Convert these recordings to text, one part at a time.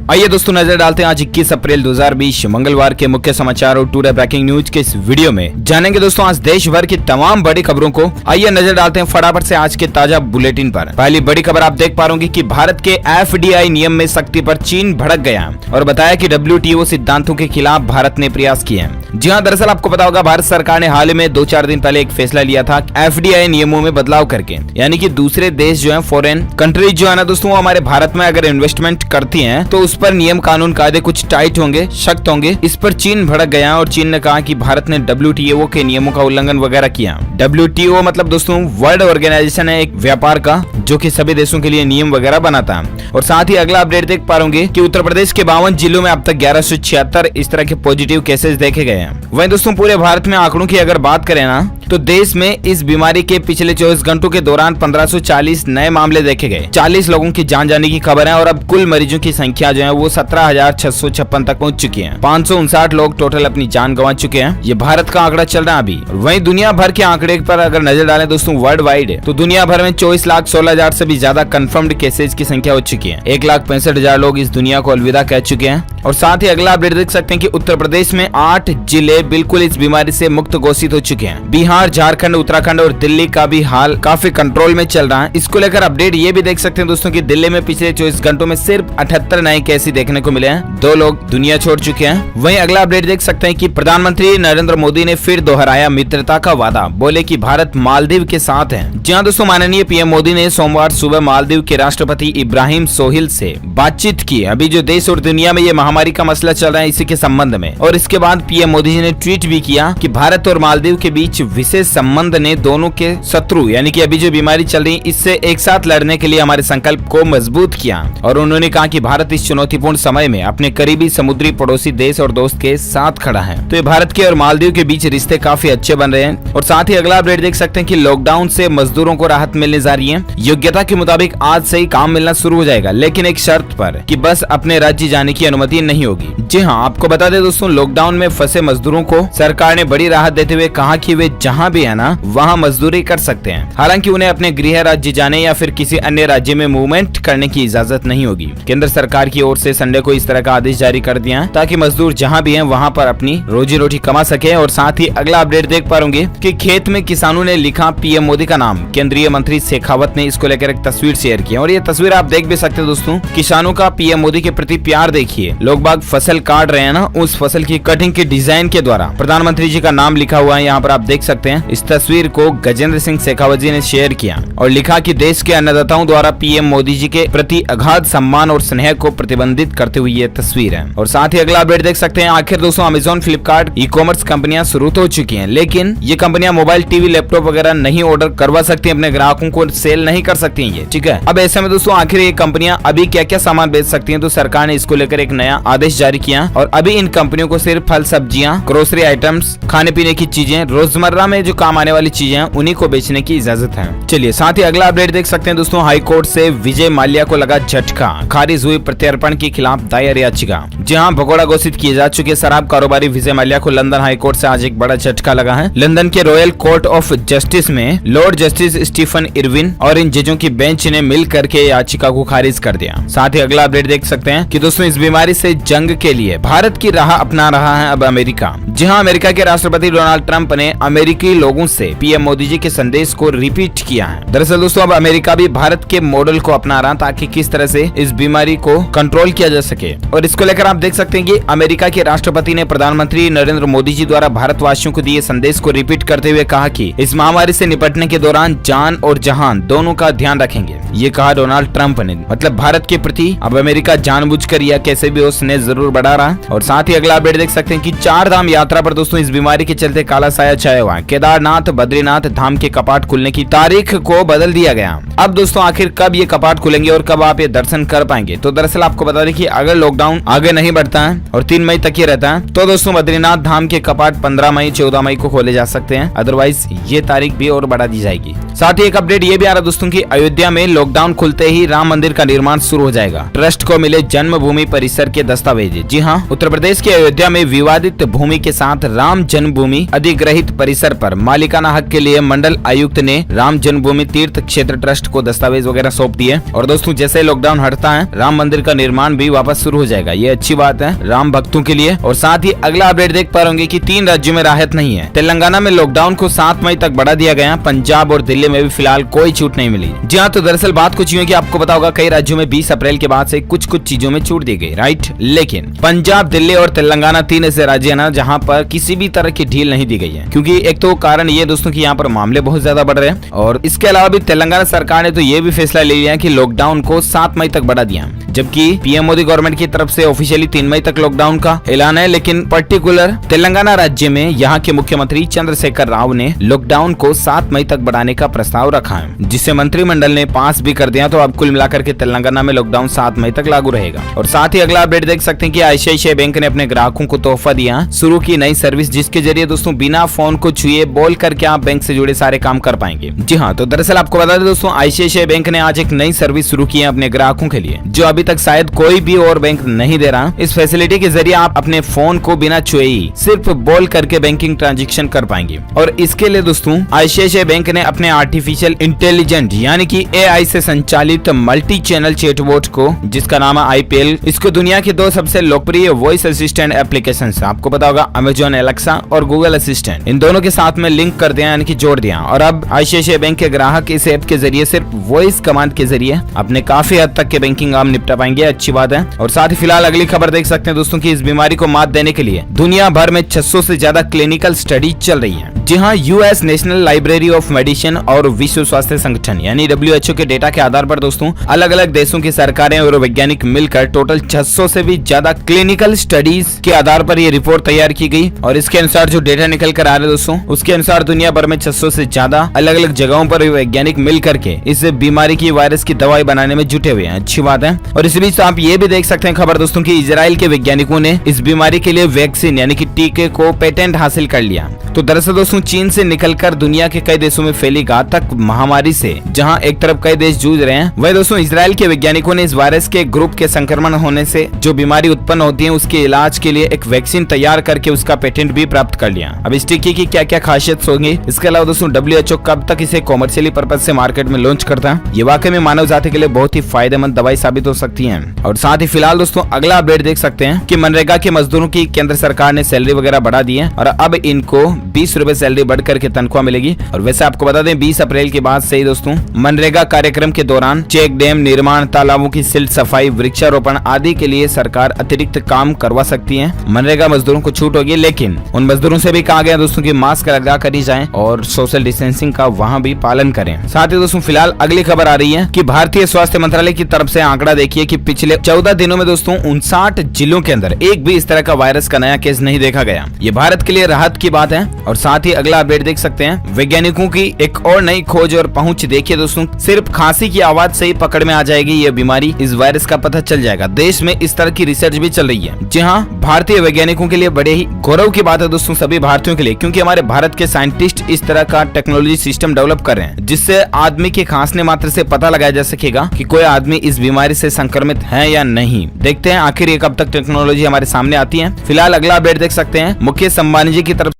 आइए दोस्तों नजर डालते हैं आज 21 अप्रैल 2020 मंगलवार के मुख्य समाचार और टुडे ब्रेकिंग न्यूज के इस वीडियो में जानेंगे दोस्तों आज देश भर की तमाम बड़ी खबरों को। आइए नजर डालते हैं फटाफट से आज के ताजा बुलेटिन पर। पहली बड़ी खबर आप देख पा रहे होंगे कि भारत के FDI नियम में सख्ती पर चीन भड़क गया और बताया कि WTO सिद्धांतों के खिलाफ भारत ने प्रयास किए हैं। जी हाँ, दरअसल आपको पता होगा भारत सरकार ने हाल ही में 2-4 दिन पहले एक फैसला लिया था FDI नियमों में बदलाव करके, यानी कि दूसरे देश जो है फॉरेन कंट्रीज जो है ना दोस्तों हमारे भारत में अगर इन्वेस्टमेंट करती हैं तो उस पर नियम कानून कायदे कुछ टाइट होंगे, सख्त होंगे। इस पर चीन भड़क गया और चीन ने कहा कि भारत ने WTO के नियमों का उल्लंघन वगैरह किया। WTO मतलब दोस्तों वर्ल्ड ऑर्गेनाइजेशन है एक व्यापार का जो कि सभी देशों के लिए नियम वगैरह बनाता है। और साथ ही अगला अपडेट देख पा रहे कि उत्तर प्रदेश के 52 जिलों में अब तक 1176 इस तरह के पॉजिटिव केसेस देखे गए हैं। वहीं दोस्तों पूरे भारत में आंकड़ों की अगर बात करें ना तो देश में इस बीमारी के पिछले 24 घंटों के दौरान 1540 नए मामले देखे गए, 40 लोगों की जान जाने की खबर है और अब कुल मरीजों की संख्या जो है वो 17,656 तक पहुंच चुकी है। 559 लोग टोटल अपनी जान गंवा चुके हैं। ये भारत का आंकड़ा चल रहा है अभी। वहीं दुनिया भर के आंकड़े पर अगर नजर डालें दोस्तों वर्ल्ड वाइड तो दुनिया भर में 24,16,000 से भी ज्यादा कंफर्म्ड केसेज की संख्या हो चुकी है। 1,65,000 लोग इस दुनिया को अलविदा कह चुके हैं। और साथ ही अगला अपडेट देख सकते हैं कि उत्तर प्रदेश में 8 जिले बिल्कुल इस बीमारी से मुक्त घोषित हो चुके हैं। बिहार, झारखंड, उत्तराखंड और दिल्ली का भी हाल काफी कंट्रोल में चल रहा है। इसको लेकर अपडेट ये भी देख सकते हैं दोस्तों कि दिल्ली में पिछले 24 घंटों में सिर्फ 78 नए केस देखने को मिले हैं। 2 लोग दुनिया छोड़ चुके हैं। वहीं अगला अपडेट देख सकते हैं कि प्रधानमंत्री नरेंद्र मोदी ने फिर दोहराया मित्रता का वादा, बोले कि भारत मालदीव के साथ है। जी हाँ दोस्तों, माननीय PM मोदी ने सोमवार सुबह मालदीव के राष्ट्रपति इब्राहिम सोहिल से बातचीत की। अभी जो देश और दुनिया में ये महामारी का मसला चल रहा है इसी के संबंध में। और इसके बाद PM मोदी जी ने ट्वीट भी किया कि भारत और मालदीव के बीच विशेष संबंध ने दोनों के शत्रु यानी कि अभी जो बीमारी चल रही इससे एक साथ लड़ने के लिए हमारे संकल्प को मजबूत किया। और उन्होंने कहा कि भारत इस चुनौतीपूर्ण समय में अपने करीबी समुद्री पड़ोसी देश और दोस्त के साथ खड़ा है। तो ये भारत के और मालदीव के बीच रिश्ते काफी अच्छे बन रहे हैं। और साथ ही अगला अपडेट देख सकते हैं कि लॉकडाउन से मजदूरों को राहत मिलने जा रही है। योग्यता के मुताबिक आज से ही काम मिलना शुरू हो जाएगा, लेकिन एक शर्त पर कि बस अपने राज्य जाने की अनुमति नहीं होगी। जी हाँ, आपको बता दें दोस्तों लॉकडाउन में फंसे मजदूरों को सरकार ने बड़ी राहत देते हुए कहा कि वे जहां भी है ना वहां मजदूरी कर सकते हैं। हालांकि उन्हें अपने गृह राज्य जाने या फिर किसी अन्य राज्य में मूवमेंट करने की इजाजत नहीं होगी। केंद्र सरकार की ओर से संडे को इस तरह का आदेश जारी कर दिया है ताकि मजदूर जहां भी हैं वहां पर अपनी रोजी रोटी कमा सके। और साथ ही अगला अपडेट देख पा रहे कि खेत में किसानों ने लिखा PM मोदी का नाम। केंद्रीय मंत्री शेखावत ने इसको लेकर एक तस्वीर शेयर की और ये तस्वीर आप देख भी सकते हैं दोस्तों। किसानों का PM मोदी के प्रति प्यार देखिए। लोग बाग फसल काट रहे हैं ना, उस फसल की कटिंग के डिजाइन के द्वारा प्रधानमंत्री जी का नाम लिखा हुआ है। यहाँ पर आप देख सकते हैं। इस तस्वीर को गजेंद्र सिंह शेखावत जी ने शेयर किया और लिखा कि देश के अन्नदाताओं द्वारा PM मोदी जी के प्रति अगाध सम्मान और स्नेह को प्रतिबंधित करते हुए ये तस्वीर है। और साथ ही अगला अपडेट देख सकते हैं। आखिर दोस्तों अमेजॉन, फ्लिपकार्ट, ई-कॉमर्स कंपनियां शुरू तो हो चुकी हैं, लेकिन ये कंपनियां मोबाइल, टीवी, लैपटॉप वगैरह नहीं ऑर्डर करवा सकती, अपने ग्राहकों को सेल नहीं कर सकती ये, ठीक है। अब ऐसे में दोस्तों आखिर ये कंपनियां अभी क्या क्या सामान बेच सकती हैं, तो सरकार ने इसको लेकर एक नया आदेश जारी किया और अभी इन कंपनियों को सिर्फ फल, सब्जियां, ग्रोसरी आइटम्स, खाने पीने की चीजें, रोजमर्रा में जो काम आने वाली चीजें उन्हीं को बेचने की इजाजत है। चलिए साथ ही अगला अपडेट देख सकते हैं दोस्तों। हाई कोर्ट से विजय माल्या को लगा झटका, खारिज हुई प्रत्यर्पण के खिलाफ दायर याचिका। जहां भगोड़ा घोषित किए जा चुके शराब कारोबारी विजय माल्या को लंदन हाई कोर्ट से आज एक बड़ा झटका लगा है। लंदन के रॉयल कोर्ट ऑफ जस्टिस में लॉर्ड जस्टिस स्टीफन इरविन और इन जजों की बेंच ने मिल करके याचिका को खारिज कर दिया। साथ ही अगला अपडेट देख सकते हैं कि दोस्तों इस बीमारी से जंग के लिए भारत की राह अपना रहा है अब अमेरिका। जहां अमेरिका के राष्ट्रपति डोनाल्ड ट्रंप ने अमेरिकी लोगों से PM मोदी जी के संदेश को रिपीट किया है। दरअसल दोस्तों अब अमेरिका भी भारत के मॉडल को अपना रहा ताकि किस तरह से इस बीमारी को कंट्रोल किया जा सके। और इसको लेकर आप देख सकते हैं कि अमेरिका के राष्ट्रपति ने प्रधानमंत्री नरेंद्र मोदी जी द्वारा भारतवासियों को दिए संदेश को रिपीट करते हुए कहा कि इस महामारी से निपटने के दौरान जान और जहान दोनों का ध्यान रखेंगे। ये कहा डोनाल्ड ट्रंप ने। मतलब भारत के प्रति अब अमेरिका जानबूझकर या कैसे भी उसने जरूर बढ़ा रहा। और साथ ही अगला अपडेट देख सकते हैं कि 4 धाम यात्रा पर दोस्तों इस बीमारी के चलते काला साया छाया हुआ है। केदारनाथ, बद्रीनाथ धाम के कपाट खुलने की तारीख को बदल दिया गया। अब दोस्तों आखिर कब ये कपाट खुलेंगे और कब आप ये दर्शन कर पाएंगे, तो दरअसल आपको बता दें कि अगर लॉकडाउन आगे नहीं बढ़ता है और 3 मई तक ये रहता है तो दोस्तों बद्रीनाथ धाम के कपाट 15 मई 14 मई को खोले जा सकते हैं। अदरवाइज ये तारीख भी और बढ़ा दी जाएगी। साथ ही एक अपडेट ये भी आ रहा दोस्तों की अयोध्या में लॉकडाउन खुलते ही राम मंदिर का निर्माण शुरू हो जाएगा। ट्रस्ट को मिले जन्मभूमि परिसर के दस्तावेज। जी हाँ, उत्तर प्रदेश के अयोध्या में विवादित भूमि के साथ राम जन्मभूमि अधिग्रहित परिसर पर मालिकाना हक के लिए मंडल आयुक्त ने राम जन्मभूमि तीर्थ क्षेत्र ट्रस्ट को दस्तावेज वगैरह सौंप दिए। और दोस्तों जैसे लॉकडाउन हटता है राम मंदिर का निर्माण भी वापस शुरू हो जाएगा। ये अच्छी बात है राम भक्तों के लिए। और साथ ही अगला अपडेट देख पा रहे कि 3 राज्यों में राहत नहीं है। तेलंगाना में लॉकडाउन को 7 मई तक बढ़ा दिया गया। पंजाब और दिल्ली में भी फिलहाल कोई छूट नहीं मिली। जी हाँ, तो दरअसल बात कुछ यूं है कि आपको पता होगा कई राज्यों में 20 अप्रैल के बाद से कुछ चीजों में छूट दी गई, राइट। लेकिन पंजाब, दिल्ली और तेलंगाना 3 ऐसे राज्य है ना जहाँ पर किसी भी तरह की ढील नहीं दी गई है। क्योंकि एक तो कारण ये दोस्तों की यहाँ पर मामले बहुत ज्यादा बढ़ रहे हैं और इसके अलावा भी तेलंगाना सरकार ने तो ये भी फैसला ले लिया है कि लॉकडाउन को 7 मई तक बढ़ा दिया, जबकि पीएम मोदी गवर्नमेंट की तरफ से ऑफिशियली 3 मई तक लॉकडाउन का ऐलान है। लेकिन पर्टिकुलर तेलंगाना राज्य में यहाँ के मुख्यमंत्री चंद्रशेखर राव ने लॉकडाउन को 7 मई तक बढ़ाने का प्रस्ताव रखा है, जिसे मंत्रिमंडल ने पास भी कर दिया। तो अब कुल मिलाकर के तेलंगाना में लॉकडाउन 7 मई तक लागू रहेगा। और साथ ही अगला अपडेट देख सकते हैं कि आईसीआईसीआई बैंक ने अपने ग्राहकों को तोहफा दिया, शुरू की नई सर्विस जिसके जरिए दोस्तों बिना फोन को छुए बोल करके आप बैंक से जुड़े सारे काम कर पाएंगे। जी हाँ, तो दरअसल आपको बता दें दोस्तों आईसीआईसीआई बैंक ने आज एक नई सर्विस शुरू की है अपने ग्राहकों के लिए, जो अभी तक शायद कोई भी और बैंक नहीं दे रहा। इस फैसिलिटी के जरिए आप अपने फोन को बिना छुए ही सिर्फ बोल करके बैंकिंग ट्रांजैक्शन कर पाएंगे। और इसके लिए दोस्तों आईसीआईसीआई बैंक ने अपने आर्टिफिशियल इंटेलिजेंट यानी कि एआई से संचालित मल्टी चैनल चैटबॉट को, जिसका नाम है आईपीएल, इसको दुनिया के 2 सबसे लोकप्रिय वॉइस असिस्टेंट एप्लीकेशन आपको पता होगा अमेजॉन एलेक्सा और गूगल असिस्टेंट, इन दोनों के साथ में लिंक कर दिया यानी कि जोड़ दिया। और अब आईसीआईसीआई बैंक के ग्राहक इस ऐप के जरिए सिर्फ वॉइस कमांड के जरिए अपने काफी हद तक के बैंकिंग काम निपटा पाएंगे। अच्छी बात है। और साथ ही फिलहाल अगली खबर देख सकते हैं दोस्तों की इस बीमारी को मात देने के लिए दुनिया भर में 600 से ज्यादा क्लिनिकल स्टडी चल रही है। जी हाँ, US national library of medicine और विश्व स्वास्थ्य संगठन यानी WHO के डेटा के आधार पर दोस्तों अलग अलग देशों की सरकारें और वैज्ञानिक मिलकर टोटल 600 से भी ज्यादा क्लिनिकल स्टडीज के आधार पर ये रिपोर्ट तैयार की गई। और इसके अनुसार जो डेटा निकल कर आ रहे दोस्तों उसके अनुसार दुनिया भर में 600 से ज्यादा अलग अलग जगहों पर वैज्ञानिक मिल करके इस बीमारी की वायरस की दवाई बनाने में जुटे हुए हैं। अच्छी बात है। और इस बीच तो आप ये भी देख सकते हैं खबर दोस्तों की इजराइल के वैज्ञानिकों ने इस बीमारी के लिए वैक्सीन यानी कि टीके को पेटेंट हासिल कर लिया। तो दरअसल दोस्तों चीन से निकलकर दुनिया के कई देशों में फैली घातक महामारी से जहां एक तरफ कई देश जूझ रहे हैं, वही दोस्तों इजराइल के वैज्ञानिकों ने इस वायरस के ग्रुप के संक्रमण होने से जो बीमारी उत्पन्न होती है उसके इलाज के लिए एक वैक्सीन तैयार करके उसका पेटेंट भी प्राप्त कर लिया। अब इस टीके की क्या क्या खासियत होगी, इसके अलावा दोस्तों WHO कब तक इसे कॉमर्शियली पर्पज से मार्केट में लॉन्च करता है, ये वाकई में मानव जाति के लिए बहुत ही फायदेमंद दवाई साबित हो सकती है। और साथ ही फिलहाल दोस्तों अगला अपडेट देख सकते हैं कि मनरेगा के मजदूरों की केंद्र सरकार ने सैलरी वगैरह बढ़ा दी है और अब इनको 20 रुपए सैलरी बढ़ करके तनख्वाह मिलेगी। और वैसे आपको बता दें 20 अप्रैल के बाद से ही दोस्तों मनरेगा कार्यक्रम के दौरान चेक डैम निर्माण, तालाबों की सिल्ट सफाई, वृक्षारोपण आदि के लिए सरकार अतिरिक्त काम करवा सकती है। मनरेगा मजदूरों को छूट होगी, लेकिन उन मजदूरों से भी कहा गया दोस्तों की मास्क लगा कर ही जाएं और सोशल डिस्टेंसिंग का वहां भी पालन करें। साथ ही दोस्तों फिलहाल अगली खबर आ रही है कि भारतीय स्वास्थ्य मंत्रालय की तरफ से आंकड़ा देखिए कि पिछले 14 दिनों में दोस्तों 59 जिलों के अंदर एक भी इस तरह का वायरस का नया केस नहीं देखा गया। ये भारत के लिए राहत की बात है। और साथ ही अगला अपडेट देख सकते हैं वैज्ञानिकों की एक और नई खोज और पहुंच देखिए दोस्तों, सिर्फ खांसी की आवाज से ही पकड़ में आ जाएगी ये बीमारी, इस वायरस का पता चल जाएगा। देश में इस तरह की रिसर्च भी चल रही है। जी हाँ, भारतीय वैज्ञानिकों के लिए बड़े ही गौरव की बात है दोस्तों सभी भारतीयों के लिए, क्योंकि हमारे भारत के साइंटिस्ट इस तरह का टेक्नोलॉजी सिस्टम डेवलप कर रहे हैं जिससे आदमी के खांसने मात्र से पता लगाया जा सकेगा कि कोई आदमी इस बीमारी से संक्रमित है या नहीं। देखते हैं आखिर ये कब तक टेक्नोलॉजी हमारे सामने आती है। फिलहाल अगला अपडेट देख सकते हैं मुकेश अंबानी जी की तरफ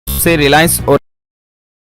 से रिलायंस और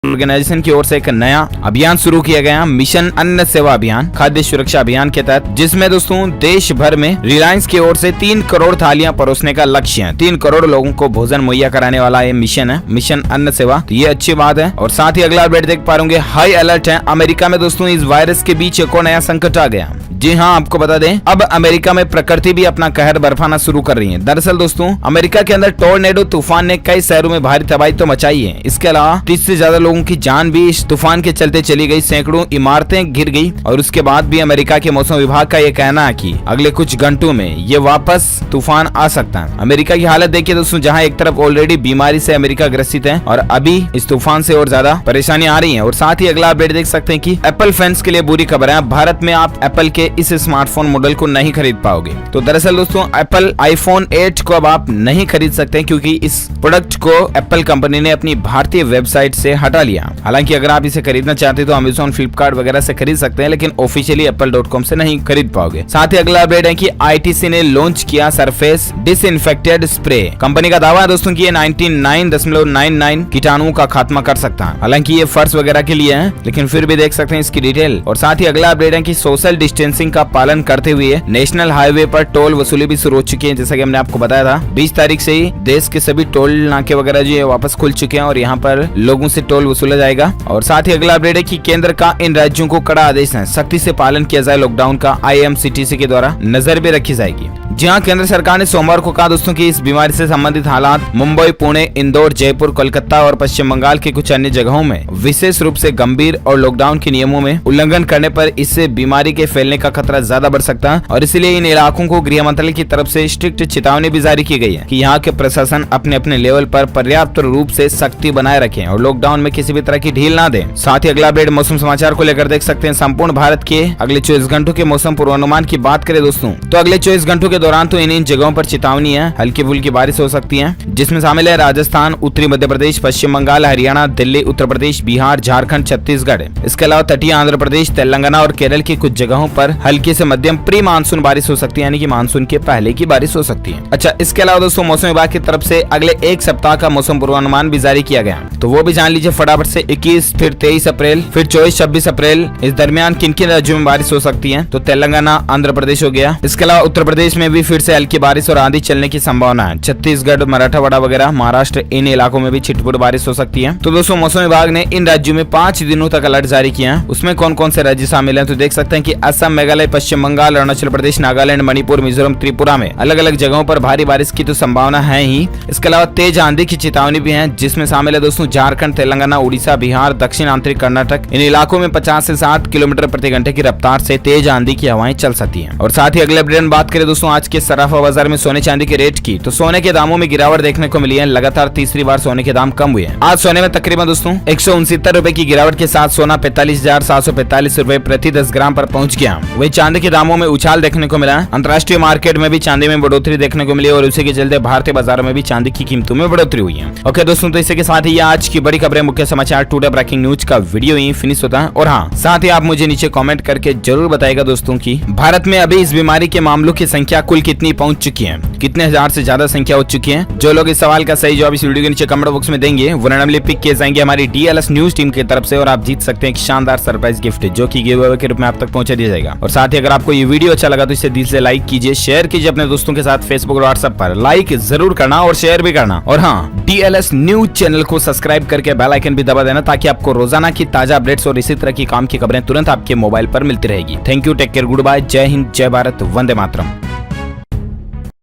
ऑर्गेनाइजेशन की ओर से एक नया अभियान शुरू किया गया, मिशन अन्न सेवा अभियान, खाद्य सुरक्षा अभियान के तहत, जिसमें दोस्तों देश भर में रिलायंस की ओर से 3 करोड़ थालियां परोसने का लक्ष्य है। 3 करोड़ लोगों को भोजन मुहैया कराने वाला ये मिशन है, मिशन अन्न सेवा। तो ये अच्छी बात है। और साथ ही अगला अपडेट देख पा रहे हाई अलर्ट है अमेरिका में दोस्तों इस वायरस के बीच एक और नया संकट आ गया। जी हाँ, आपको बता दें अब अमेरिका में प्रकृति भी अपना कहर बरपाना शुरू कर रही है। दरअसल दोस्तों अमेरिका के अंदर टोर्नेडो तूफान ने कई शहरों में भारी तबाही तो मचाई है। इसके अलावा 30 से ज्यादा लोगों की जान भी इस तूफान के चलते चली गई, सैकड़ों इमारतें गिर गई। और उसके बाद भी अमेरिका के मौसम विभाग का ये कहना है कि अगले कुछ घंटों में ये वापस तूफान आ सकता है। अमेरिका की हालत देखिए दोस्तों, जहां एक तरफ ऑलरेडी बीमारी से अमेरिका ग्रसित है और अभी इस तूफान से और ज्यादा परेशानी आ रही है। और साथ ही अगला अपडेट देख सकते हैं कि एप्पल फैंस के लिए बुरी खबर है। भारत में आप एप्पल के इस स्मार्टफोन मॉडल को नहीं खरीद पाओगे। तो दरअसल दोस्तों एप्पल आईफोन 8 को अब आप नहीं खरीद सकते क्योंकि इस प्रोडक्ट को एप्पल कंपनी ने अपनी भारतीय वेबसाइट से हटा लिया। हालांकि अगर आप इसे खरीदना चाहते हैं तो अमेज़न, फ्लिपकार्ट वगैरह से खरीद सकते हैं, लेकिन ऑफिशियली apple.com से नहीं खरीद पाओगे। साथ ही अगला अपडेट है कि ITC ने लॉन्च किया सरफेस डिसइंफेक्टेड स्प्रे। कंपनी का दावा है दोस्तों कि ये 99.99 कीटाणुओं का खात्मा कर सकता है। हालांकि ये फर्श वगैरह के लिए है, लेकिन फिर भी देख सकते हैं इसकी डिटेल। और साथ ही अगला अपडेट है कि सोशल डिस्टेंसिंग का पालन करते हुए नेशनल हाईवे पर टोल वसूली भी शुरू हो चुकी है। जैसा कि हमने आपको बताया था 20 तारीख से ही देश के सभी टोल नाके वगैरह जो है वापस खुल चुके हैं और यहाँ पर लोगों से टोल वसूला जाएगा। और साथ ही अगला अपडेट है कि केंद्र का इन राज्यों को कड़ा आदेश है, सख्ती से पालन किया जाए लॉकडाउन का। IMCTC के द्वारा नजर भी रखी जाएगी। जी हाँ, केंद्र सरकार ने सोमवार को कहा दोस्तों कि इस बीमारी से संबंधित हालात मुंबई, पुणे, इंदौर, जयपुर, कोलकाता और पश्चिम बंगाल के कुछ अन्य जगहों में विशेष रूप से गंभीर और लॉकडाउन के नियमों में उल्लंघन करने पर इससे बीमारी के फैलने का खतरा ज्यादा बढ़ सकता है। और इसलिए इन इलाकों को गृह मंत्रालय की तरफ से स्ट्रिक्ट चेतावनी भी जारी की गई है कि यहाँ के प्रशासन अपने अपने लेवल पर पर्याप्त रूप से सख्ती बनाए रखें और लॉकडाउन में किसी भी तरह की ढील ना दें। साथ ही अगला अपडेट मौसम समाचार को लेकर देख सकते हैं। संपूर्ण भारत के अगले 24 घंटों के मौसम पूर्वानुमान की बात करें दोस्तों तो अगले 24 घंटों के दौरान तो इन जगहों पर चेतावनी है, हल्की फुल्की बारिश हो सकती है, जिसमें शामिल है राजस्थान, उत्तरी मध्य प्रदेश, पश्चिम बंगाल, हरियाणा, दिल्ली, उत्तर प्रदेश, बिहार, झारखंड, छत्तीसगढ़। इसके अलावा तटीय आंध्र प्रदेश, तेलंगाना और केरल की कुछ जगहों पर हल्की से मध्यम प्री मानसून बारिश हो सकती है, यानी कि मानसून के पहले की बारिश हो सकती है। अच्छा, इसके अलावा दोस्तों मौसम विभाग की तरफ से अगले एक सप्ताह का मौसम पूर्वानुमान भी जारी किया गया, तो वो भी जान लीजिए फटाफट से। 21, फिर 23 अप्रैल, फिर 24-26 अप्रैल, इस दरमियान किन किन राज्यों में बारिश हो सकती है? तो तेलंगाना, आंध्र प्रदेश हो गया। इसके अलावा उत्तर प्रदेश में भी फिर से हल्की बारिश और आंधी चलने की संभावना है। छत्तीसगढ़, मराठवाड़ा वगैरह, महाराष्ट्र, इन इलाकों में भी छिटपुट बारिश हो सकती है। तो दोस्तों मौसम विभाग ने इन राज्यों में 5 दिनों तक अलर्ट जारी किया है। उसमें कौन कौन से राज्य शामिल हैं? तो देख सकते हैं कि असम, मेघालय, पश्चिम बंगाल, अरुणाचल प्रदेश, नागालैंड, मणिपुर, मिजोरम, त्रिपुरा में अलग अलग जगहों पर भारी बारिश की तो संभावना है ही। इसके अलावा तेज आंधी की चेतावनी भी है, जिसमें शामिल है दोस्तों झारखंड, तेलंगाना, उड़ीसा, बिहार, दक्षिण आंतरिक कर्नाटक। इन इलाकों में 50 से 60 किलोमीटर प्रति घंटे की रफ्तार से तेज आंधी की हवाएं चल सकती हैं। और साथ ही अगले अपडेट में बात करें दोस्तों आज के सराफा बाजार में सोने चांदी के रेट की, तो सोने के दामों में गिरावट देखने को मिली है। लगातार तीसरी बार सोने के दाम कम हुए हैं। आज सोने में तकरीबन दोस्तों 169 रुपए की गिरावट के साथ सोना 45,745 रुपए प्रति 10 ग्राम पर पहुंच गया। वही चांदी के दामों में उछाल देखने को मिला है। अंतर्राष्ट्रीय मार्केट में भी चांदी में बढ़ोतरी देखने को मिली और उसी के चलते भारतीय बाजारों में भी चांदी की कीमतों में बढ़ोतरी हुई है। ओके दोस्तों, तो इसी के साथ ही आज की बड़ी खबरें, मुख्य समाचार, टुडे ब्रेकिंग न्यूज का वीडियो यहीं फिनिश होता है। और हाँ, साथ ही आप मुझे नीचे कमेंट करके जरूर बताइएगा दोस्तों की भारत में अभी इस बीमारी के मामलों की संख्या कुल कितनी पहुंच चुकी है, कितने हजार से ज्यादा संख्या हो चुकी है। जो लोग इस सवाल का सही जवाब इस वीडियो के नीचे कमेंट बॉक्स में देंगे वो रैंडमली पिक किए जाएंगे हमारी DLS न्यूज टीम की तरफ से और आप जीत सकते हैं एक शानदार सरप्राइज गिफ्ट जो कि गिव अवे के रूप में आप तक पहुंचा दिया जाएगा। और साथ ही अगर आपको ये वीडियो अच्छा लगा तो इसे दिल से लाइक कीजिए, शेयर कीजिए अपने दोस्तों के साथ फेसबुक और व्हाट्सएप पर। लाइक जरूर करना और शेयर भी करना। और हाँ, DLS न्यूज चैनल को सब्सक्राइब करके बेल आइकन भी दबा देना ताकि आपको रोजाना की ताजा अपडेट्स और इसी तरह की काम की खबरें तुरंत आपके मोबाइल पर मिलती रहेगी। Thank you, take care, goodbye, जय हिंद, जय भारत, वंदे मातरम।